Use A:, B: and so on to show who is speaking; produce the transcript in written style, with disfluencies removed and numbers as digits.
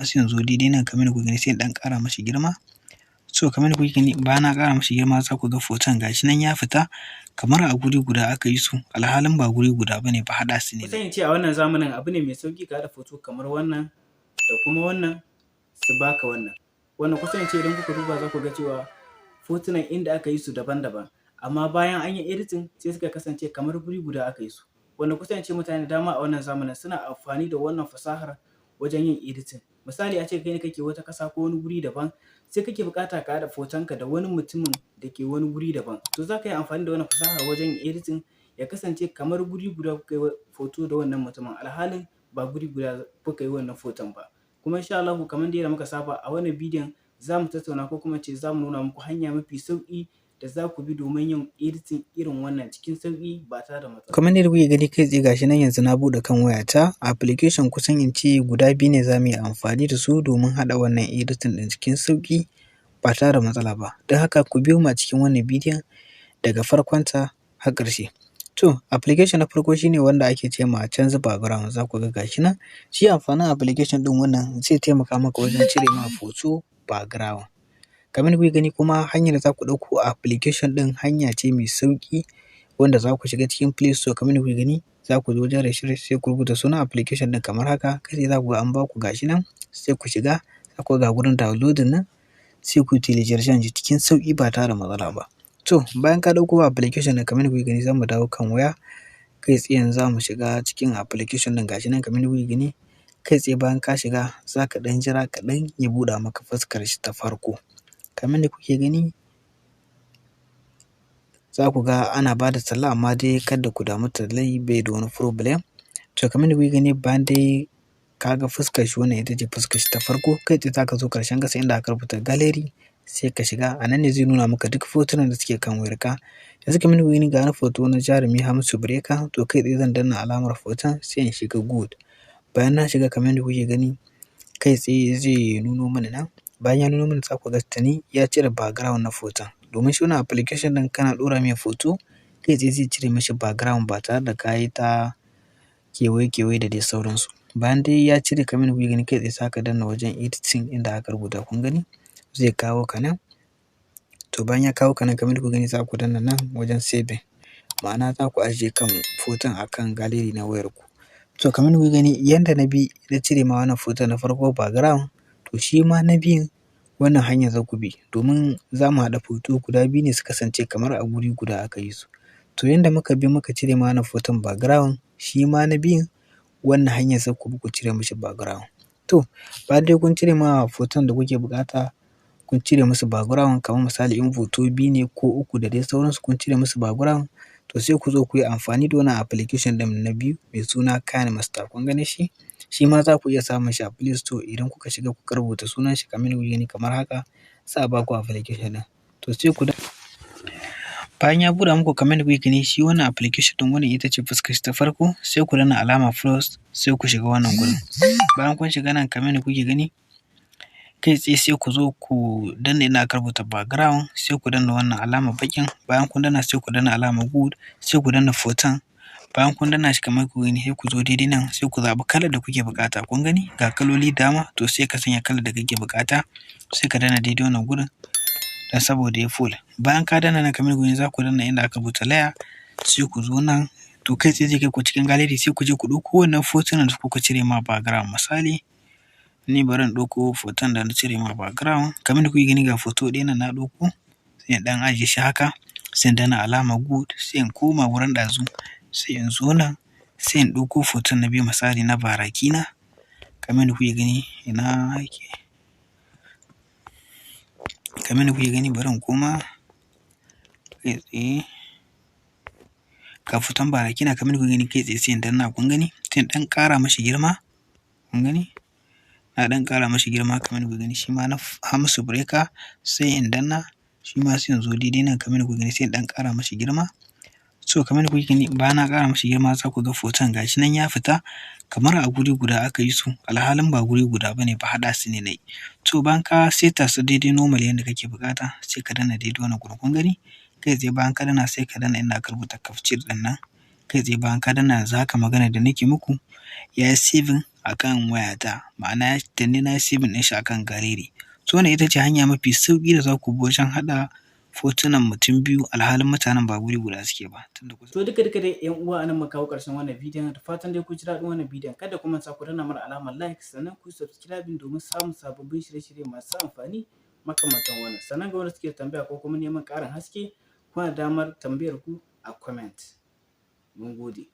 A: sai in zo daidai nan kamar yadda kuke gani sai in ɗan ƙara mashi girma. So kamar yadda kuke gani bayan na ƙara mashi girma za ku ga hoton gashi nan ya fita kamar a guri guda aka yi su, alhalin ba guri guda ba ne ba, haɗa su ne.
B: Kusan in ce a wannan zamanin abu ne mai sauƙi ka haɗa hoto kamar wannan da kuma wannan su baka wannan. Wannan kusan in ce idan kuka duba za ku ga cewa hotunan inda aka yi su daban-daban, amma bayan an yi editing sai suka kasance kamar guri guda aka yi su. Wanda kusan in ce mutane da dama a wannan zamanin suna amfani da wannan fasahar wajen yin editing. Misali a ce kai ne kake wata ƙasa ko wani guri daban, sai kake buƙata ka haɗa hotonka da wani mutumin da ke wani guri daban, to za ka yi amfani da wannan fasahar wajen yin editing ya kasance kamar guri guda kuka yi hoto da wannan mutumin, alhalin ba guri guda kuka yi wannan hoton ba. Kuma insha Allahu kamar dai yadda muka saba a wannan bidiyon za mu tattauna ko kuma ce za mu nuna muku hanya mafi sauƙi da za ku bi domin yin editing irin wannan cikin sauƙi ba tare da matsala.
A: Kamar yadda kuke gani kai tsaye gashi nan yanzu na buɗe kan wayata, application kusan in ce guda biyu ne za mu yi amfani da su domin haɗa wannan editing ɗin cikin sauƙi ba tare da matsala ba. Don haka ku biyo mu a cikin wannan bidiyon daga farkonta har ƙarshe. To application na farko shi ne wanda ake ce ma canza background, za ku ga gashi nan. Shi amfanin application ɗin wannan zai taimaka maka wajen cire ma hoto background. Kamar yadda kuke gani kuma hanyar da za ku ɗauko application ɗin hanya ce mai sauƙi wanda za ku shiga cikin Play Store kamar yadda kuke gani, za ku zo wajen research sai ku rubuta sunan application ɗin kamar haka, kai za ku ga an ba ku gashi nan sai ku shiga, za ku ga gurin downloading nan sai ku yi telecharging shi cikin sauƙi ba tare da matsala ba. To bayan ka ɗauko application ɗin kamar yadda kuke gani za mu dawo kan waya, kai tsaye za mu shiga cikin application ɗin gashi nan kamar yadda kuke gani, kai tsaye bayan ka shiga za ka ɗan jira kaɗan ya buɗa maka fuskar shi ta farko. Kamar yadda kuke gani za ku ga ana ba da talla amma dai kada ku damu tallan bai da wani problem. To kamar yadda kuke gani bayan dai ka ga fuskar shi, wannan ita ce fuskar shi ta farko, kai tsaye za ka zo ƙarshen ƙasa inda aka rubuta gallery sai ka shiga, a nan ne zai nuna maka duk hotunan da suke kan wayarka. Yanzu kamar yadda kuke gani ga wani hoto na jarumi Hamisu Breaker, to kai tsaye zan danna alamar hoton sai in shiga good. Bayan na shiga kamar yadda kuke gani kai tsaye zai nuno mana nan, bayan ya nuno mana za ku ga tuni ya cire background na hoton. Domin shi wannan application ɗin kana ɗora mai hoto kai tsaye zai cire mashi background ba tare da ka yi ta kewaye-kewaye da dai sauransu. Bayan dai ya cire kamar yadda kuke gani kai tsaye za ka danna wajen editing inda aka rubuta kun gani zai kawo ka nan. To bayan ya kawo ka nan kamar yadda kuke gani za ku danna nan wajen saving, ma'ana za ku ajiye kan hoton a kan gallery na wayarku. To kamar yadda kuke gani yanda na bi na cire ma wannan hoton na farko background, to shi ma na biyun wannan hanyar za ku bi, domin za mu haɗa hoto guda biyu ne su kasance kamar a guri guda aka yi su. To yanda muka bi muka cire ma wannan hoton background, shi ma na biyun wannan hanyar za ku bi ku cire mashi background. To bayan dai kun cire ma hoton da kuke buƙata, kun cire musu background kamar misali in hoto biyu ne ko uku da dai sauransu kun cire musu background, to sai ku zo ku yi amfani da wannan application ɗin na biyu mai suna KineMaster, kun gane shi? Shi ma za ku iya samun shi a Play Store idan kuka shiga kuka rubuta sunan shi kamar yadda kuke gani kamar haka, za a ba ku application ɗin. To sai ku bayan ya buɗe muku kamar yadda kuke gani shi wannan application ɗin wannan ita ce fuskar shi ta farko, sai ku danna alamar plus sai ku shiga wannan gurin. Bayan kun shiga nan kamar yadda kuke gani kai tsaye sai ku zo ku danna inda aka rubuta background sai ku danna wannan alamar baƙin, bayan kun danna sai ku danna alamar good sai ku danna hoton. Bayan kun danna shi kamar kuke gani sai ku zo daidai nan sai ku zaɓi kalar da kuke buƙata, kun gani ga kaloli dama, to sai ka sanya kalar da kake buƙata sai ka danna daidai wannan gurin don saboda ya full. Bayan ka danna nan kamar kuke za ku danna inda aka rubuta layer sai ku zo nan, to kai tsaye zai kai ku cikin gallery sai ku je ku ɗauko wannan hotunan da kuka cire ma background. Misali ni bari in ɗauko hoton da na cire ma background, kamar da kuke gani ga hoto ɗaya nan na ɗauko sai in ɗan ajiye shi haka, sai in danna alamar good sai in koma wurin ɗazu sai in zo nan sai in ɗauko hoton na biyu misali na barakina kamar da kuke gani ina yake, kamar da kuke gani bari in koma kai tsaye ga hoton barakina kamar da kuke gani kai tsaye sai in danna kun gani, sai in ɗan ƙara mashi girma kun gani, na ɗan ƙara mashi girma kamar da kuke gani. Shi ma na Hamisu Breaker sai in danna shi ma sai in zo daidai nan kamar da kuke gani sai in ɗan ƙara mashi girma. So kamar da kuke gani bayan na ƙara mashi girma za ku ga hoton gashi nan ya fita kamar a guri guda aka yi su, alhalin ba guri guda ba ne ba, haɗa su ne na yi. To bayan ka saita su daidai normal yanda kake buƙata sai ka danna daidai wannan gurin kun gani, kai tsaye bayan ka danna sai ka danna inda aka rubuta capture ɗin nan, kai tsaye bayan ka danna yanzu haka maganar da nake muku ya yi saving akan wayata, ma'ana da ni na yi saving ɗin shi akan gallery. So wannan ita ce hanya mafi sauƙi da za ku bi wajen haɗa fotunan mutum biyu alhalin mutanen ba guri guda suke ba.
B: To duka dai ‘yan uwa anan muka kawo ƙarshen wannan bidiyon, da fatan dai kun ji daɗin wannan bidiyon. Kada ku manta ku danna mana alamar like, sannan ku yi subscribing domin samun sababbin shirye-shirye masu amfani makamantan wannan. Sannan ga wanda suke tambaya ko kuma neman ƙarin haske, kuna da damar tambayar ku a comment. Mun gode.